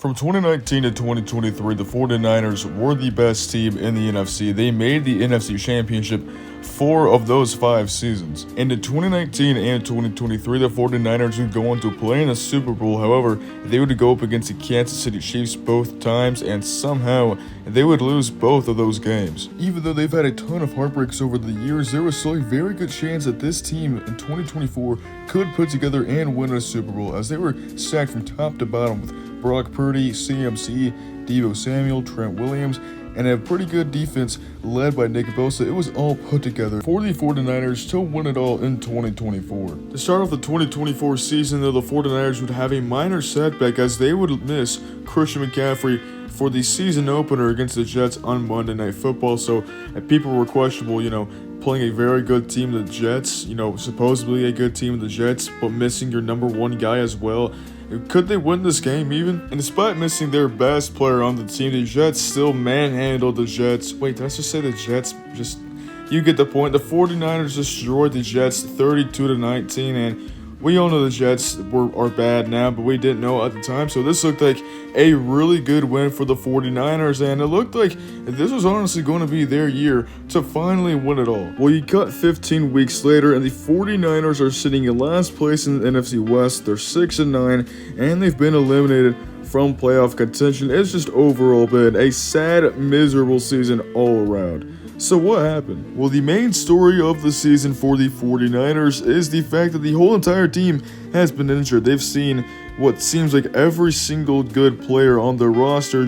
From 2019 to 2023, the 49ers were the best team in the NFC. They made the NFC Championship 4 of those 5 seasons. And in 2019 and 2023, the 49ers would go on to play in the Super Bowl. However, they would go up against the Kansas City Chiefs both times, and somehow they would lose both of those games. Even though they've had a ton of heartbreaks over the years, there was still a very good chance that this team in 2024 could put together and win a Super Bowl, as they were stacked from top to bottom with Brock Purdy, CMC, Deebo Samuel, Trent Williams, and a pretty good defense led by Nick Bosa. It was all put together for the 49ers to win it all in 2024. To start off the 2024 season, though, the 49ers would have a minor setback as they would miss Christian McCaffrey for the season opener against the Jets on Monday Night Football. So people were questionable, playing a very good team, the Jets, supposedly a good team, the Jets, but missing your number one guy as well. Could they win this game even? And despite missing their best player on the team, the Jets still manhandled the Jets. Wait, did I just say the Jets? You get the point. The 49ers destroyed the Jets 32-19, and we all know the Jets are bad now, but we didn't know at the time. So this looked like a really good win for the 49ers, and it looked like this was honestly going to be their year to finally win it all. Well, you cut 15 weeks later, and the 49ers are sitting in last place in the NFC West. They're 6-9, and they've been eliminated from playoff contention. It's just overall been a sad, miserable season all around. So what happened? Well, the main story of the season for the 49ers is the fact that the whole entire team has been injured. They've seen what seems like every single good player on their roster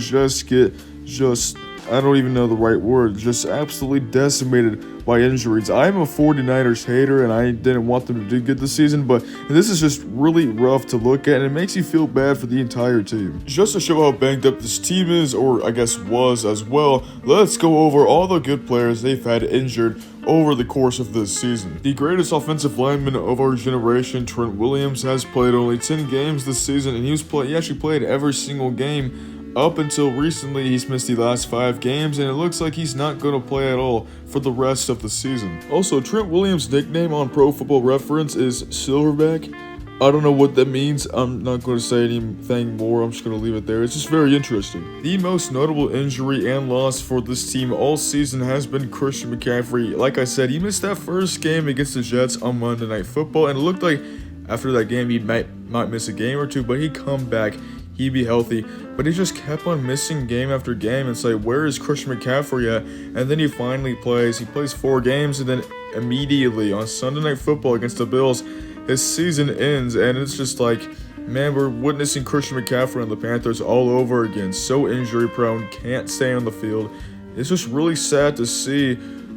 I don't even know the right word, just absolutely decimated by injuries. I'm a 49ers hater, and I didn't want them to do good this season, but this is just really rough to look at, and it makes you feel bad for the entire team. Just to show how banged up this team is, or I guess was as well, let's go over all the good players they've had injured over the course of this season. The greatest offensive lineman of our generation, Trent Williams, has played only 10 games this season, and he actually played every single game. Up until recently, he's missed the last 5 games, and it looks like he's not going to play at all for the rest of the season. Also, Trent Williams' nickname on Pro Football Reference is Silverback. I don't know what that means. I'm not going to say anything more. I'm just going to leave it there. It's just very interesting. The most notable injury and loss for this team all season has been Christian McCaffrey. Like I said, he missed that first game against the Jets on Monday Night Football, and it looked like after that game he might miss a game or two, but he'd come back. He'd be healthy, but he just kept on missing game after game. It's like, where is Christian McCaffrey at? And then he finally plays. He plays 4 games, and then immediately on Sunday Night Football against the Bills, his season ends, and it's just like, man, we're witnessing Christian McCaffrey on the Panthers all over again. So injury prone, can't stay on the field. It's just really sad to see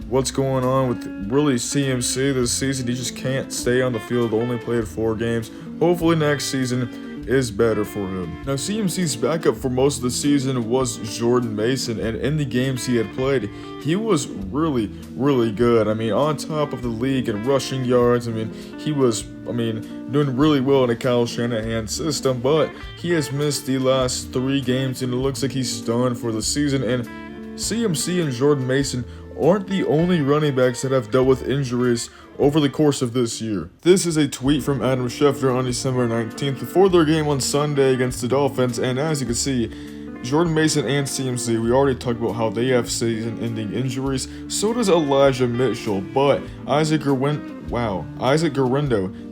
what's going on with really CMC this season. He just can't stay on the field, only played 4 games. Hopefully next season is better for him. Now, CMC's backup for most of the season was Jordan Mason, and in the games he had played, he was really, really good. On top of the league in rushing yards. He was, doing really well in a Kyle Shanahan system, but he has missed the last 3 games, and it looks like he's done for the season. And CMC and Jordan Mason aren't the only running backs that have dealt with injuries over the course of this year. This is a tweet from Adam Schefter on December 19th before their game on Sunday against the Dolphins, and as you can see, Jordan Mason and CMC, we already talked about how they have season-ending injuries. So does Elijah Mitchell, but Isaac Guerendo,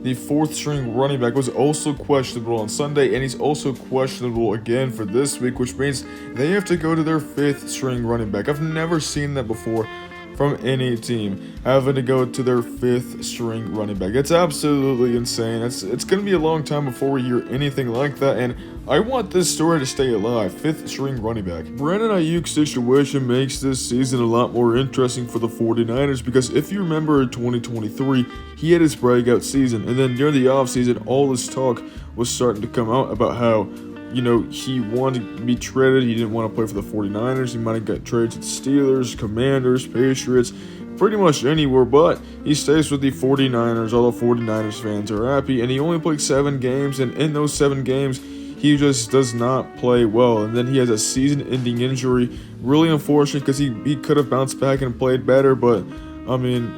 the 4th-string running back, was also questionable on Sunday, and he's also questionable again for this week, which means they have to go to their 5th-string running back. I've never seen that before from any team, having to go to their 5th-string running back. It's absolutely insane. It's going to be a long time before we hear anything like that, and I want this story to stay alive. 5th-string running back. Brandon Aiyuk's situation makes this season a lot more interesting for the 49ers, because if you remember in 2023, he had his breakout season, and then during the offseason, all this talk was starting to come out about how he wanted to be traded. He didn't want to play for the 49ers. He might have got traded to the Steelers, Commanders, Patriots, pretty much anywhere, but he stays with the 49ers. All the 49ers fans are happy, and he only played 7 games, and in those 7 games, he just does not play well. And then he has a season-ending injury. Really unfortunate, because he could have bounced back and played better, but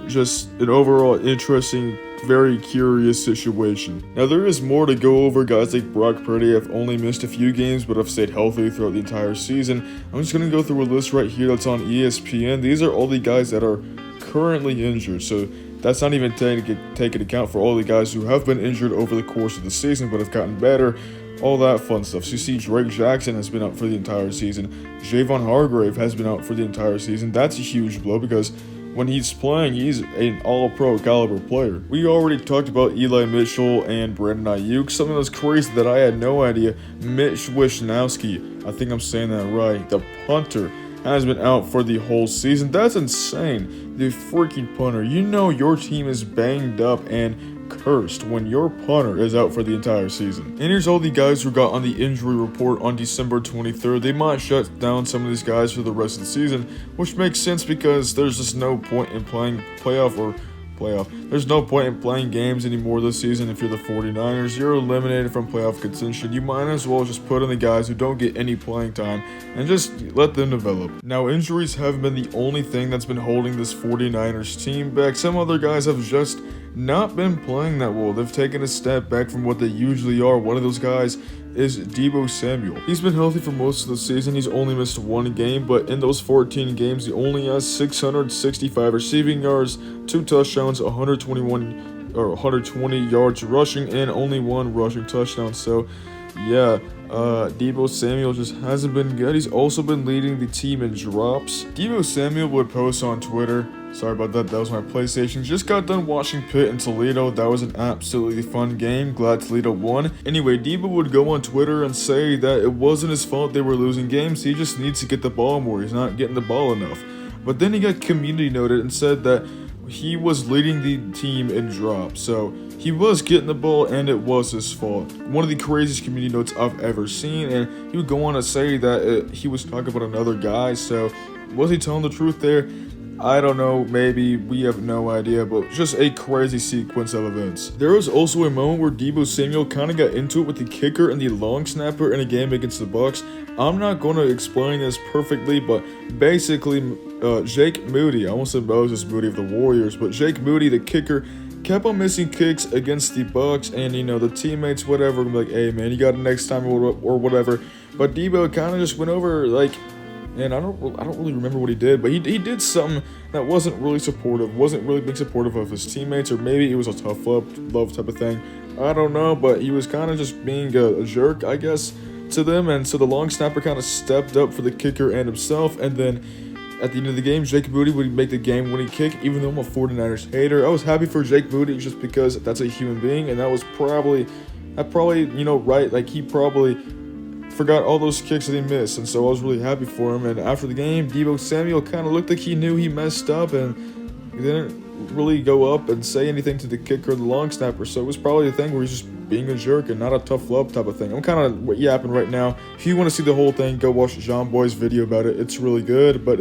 just an overall interesting very curious situation. Now there is more to go over. Guys like Brock Purdy have only missed a few games but have stayed healthy throughout the entire season. I'm just going to go through a list right here that's on ESPN. These are all the guys that are currently injured, so that's not even taking account for all the guys who have been injured over the course of the season but have gotten better. All that fun stuff. So you see Drake Jackson has been out for the entire season. Javon Hargrave has been out for the entire season. That's a huge blow because when he's playing, he's an all-pro caliber player. We already talked about Eli Mitchell and Brandon Aiyuk. Something that's crazy that I had no idea. Mitch Wishnowsky, I think I'm saying that right, the punter, has been out for the whole season. That's insane. The freaking punter. You know your team is banged up and cursed when your punter is out for the entire season. And here's all the guys who got on the injury report on December 23rd. They might shut down some of these guys for the rest of the season, which makes sense because there's just no point in playing playoff. There's no point in playing games anymore this season. If you're the 49ers, you're eliminated from playoff contention. You might as well just put in the guys who don't get any playing time and just let them develop. Now, injuries haven't been the only thing that's been holding this 49ers team back. Some other guys have just not been playing that well. They've taken a step back from what they usually are. One of those guys is Deebo Samuel. He's been healthy for most of the season. He's only missed one game, but in those 14 games, he only has 665 receiving yards, 2 touchdowns, 120 yards rushing, and only 1 rushing touchdown. So, yeah, Deebo Samuel just hasn't been good. He's also been leading the team in drops. Deebo Samuel would post on Twitter. Sorry about that, that was my PlayStation. Just got done watching Pitt and Toledo. That was an absolutely fun game. Glad Toledo won. Anyway, Deebo would go on Twitter and say that it wasn't his fault they were losing games. He just needs to get the ball more. He's not getting the ball enough. But then he got community noted and said that he was leading the team in drops. So he was getting the ball and it was his fault. One of the craziest community notes I've ever seen. And he would go on to say that he was talking about another guy. So was he telling the truth there? I don't know, maybe, we have no idea, but just a crazy sequence of events. There was also a moment where Deebo Samuel kind of got into it with the kicker and the long snapper in a game against the Bucks. I'm not going to explain this perfectly, but basically, Jake Moody, I almost said Moses Moody of the Warriors, but Jake Moody, the kicker, kept on missing kicks against the Bucks, and the teammates, whatever, be like, hey man, you got it next time or whatever. But Deebo kind of just went over, and I don't really remember what he did, but he did something that wasn't really supportive, wasn't really being supportive of his teammates, or maybe it was a tough love type of thing. I don't know, but he was kind of just being a jerk, I guess, to them, and so the long snapper kind of stepped up for the kicker and himself, and then at the end of the game, Jake Moody would make the game-winning kick, even though I'm a 49ers hater. I was happy for Jake Moody just because that's a human being, and that probably, right, he probably forgot all those kicks that he missed, and so I was really happy for him. And after the game, Deebo Samuel kind of looked like he knew he messed up, and he didn't really go up and say anything to the kicker or the long snapper, so it was probably a thing where he's just being a jerk and not a tough love type of thing. I'm kind of yapping right now. If you want to see the whole thing, go watch John Boy's video about it. It's really good, but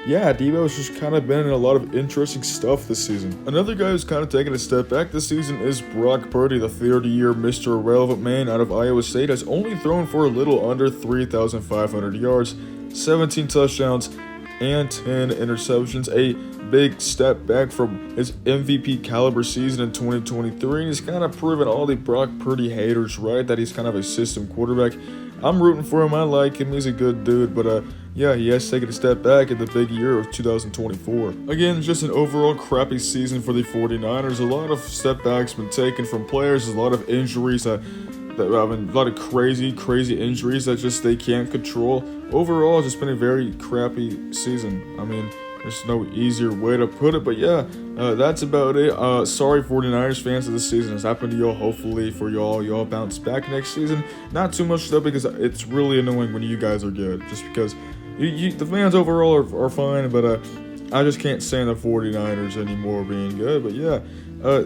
yeah, Deebo's just kind of been in a lot of interesting stuff this season. Another guy who's kind of taken a step back this season is Brock Purdy, the 30-year Mr. Irrelevant man out of Iowa State, has only thrown for a little under 3,500 yards, 17 touchdowns, and 10 interceptions. A big step back from his MVP caliber season in 2023, and he's kind of proven all the Brock Purdy haters right, that he's kind of a system quarterback. I'm rooting for him. I like him. He's a good dude, but yeah, he has taken a step back in the big year of 2024. Again, just an overall crappy season for the 49ers. A lot of step backs been taken from players. A lot of injuries a lot of crazy injuries that just they can't control. Overall, it's just been a very crappy season. I mean, there's no easier way to put it, but yeah, that's about it. Sorry 49ers fans, that this season has happened to y'all. Hopefully for y'all bounce back next season. Not too much though, because it's really annoying when you guys are good, just because the fans overall are fine, but I just can't stand the 49ers anymore being good. But yeah,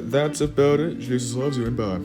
that's about it. Jesus loves you, and bye.